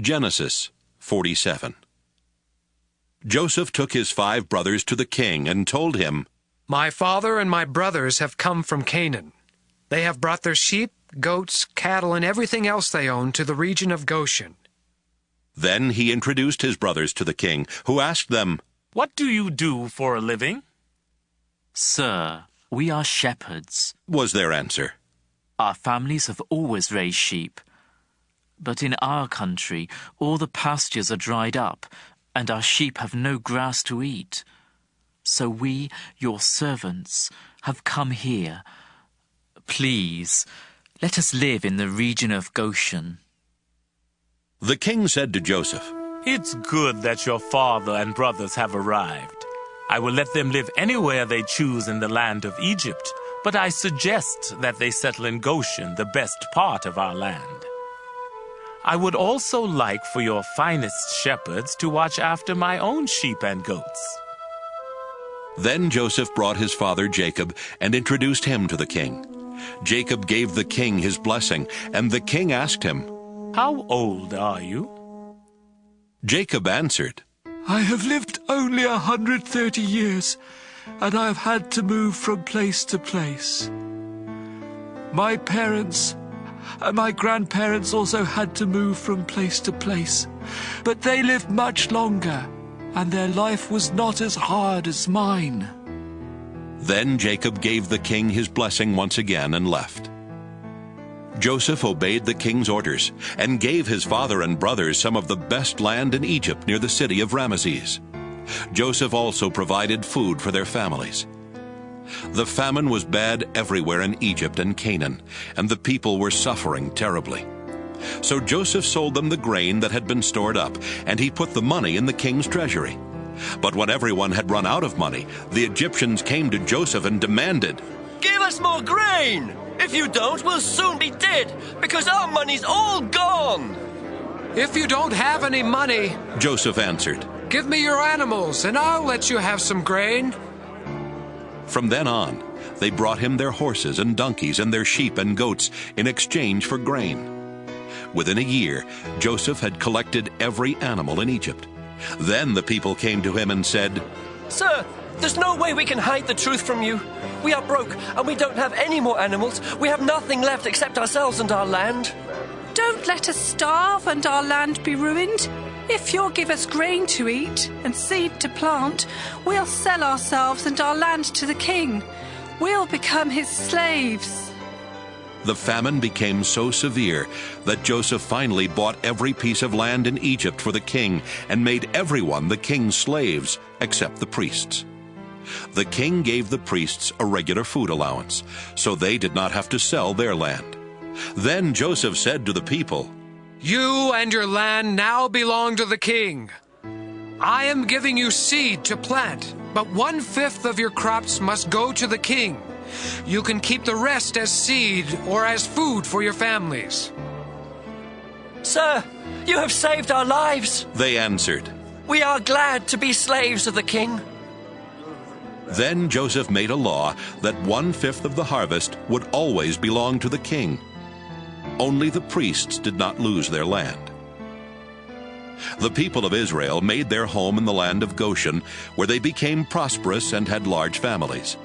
Genesis 47. Joseph took his 5 brothers to the king and told him, "My father and my brothers have come from Canaan. They have brought their sheep, goats, cattle, and everything else they own to the region of Goshen." Then he introduced his brothers to the king, who asked them, "What do you do for a living?" "Sir, we are shepherds. was their answer. Our families have always raised sheep. But in our country, all the pastures are dried up, and our sheep have no grass to eat. So we, your servants, have come here. Please, let us live in the region of Goshen." The king said to Joseph, "It's good that your father and brothers have arrived. I will let them live anywhere they choose in the land of Egypt, but I suggest that they settle in Goshen, the best part of our land. I would also like for your finest shepherds to watch after my own sheep and goats." Then Joseph brought his father Jacob and introduced him to the king. Jacob gave the king his blessing, and the king asked him, "How old are you?" Jacob answered, "I have lived only 130 years, and I have had to move from place to place. My parents and my grandparents also had to move from place to place, but they lived much longer, and their life was not as hard as mine." Then Jacob gave the king his blessing once again and left. Joseph obeyed the king's orders and gave his father and brothers some of the best land in Egypt near the city of Ramesses. Joseph also provided food for their families. The famine was bad everywhere in Egypt and Canaan, and the people were suffering terribly. So Joseph sold them the grain that had been stored up, and he put the money in the king's treasury. But when everyone had run out of money, the Egyptians came to Joseph and demanded, "Give us more grain! If you don't, we'll soon be dead, because our money's all gone!" "If you don't have any money," Joseph answered, "give me your animals, and I'll let you have some grain." From then on, they brought him their horses and donkeys and their sheep and goats in exchange for grain. Within a year, Joseph had collected every animal in Egypt. Then the people came to him and said, "Sir, there's no way we can hide the truth from you. We are broke, and we don't have any more animals. We have nothing left except ourselves and our land." "Don't let us starve and our land be ruined. If you'll give us grain to eat and seed to plant, we'll sell ourselves and our land to the king. We'll become his slaves." The famine became so severe that Joseph finally bought every piece of land in Egypt for the king and made everyone the king's slaves except the priests. The king gave the priests a regular food allowance, so they did not have to sell their land. Then Joseph said to the people, "You and your land now belong to the king. I am giving you seed to plant, but 1/5 of your crops must go to the king. You can keep the rest as seed or as food for your families." "Sir, you have saved our lives," they answered. "We are glad to be slaves of the king." Then Joseph made a law that 1/5 of the harvest would always belong to the king. Only the priests did not lose their land. The people of Israel made their home in the land of Goshen, where they became prosperous and had large families.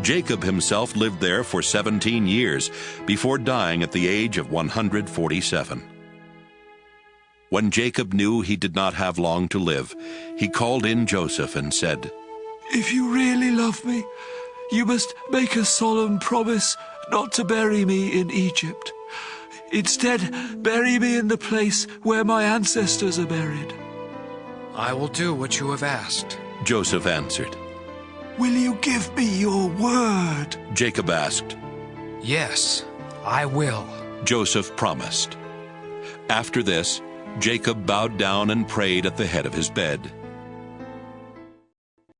Jacob himself lived there for 17 years before dying at the age of 147. When Jacob knew he did not have long to live, he called in Joseph and said, "If you really love me, you must make a solemn promise not to bury me in Egypt. Instead, bury me in the place where my ancestors are buried." "I will do what you have asked," Joseph answered. "Will you give me your word?" Jacob asked. "Yes, I will," Joseph promised. After this, Jacob bowed down and prayed at the head of his bed.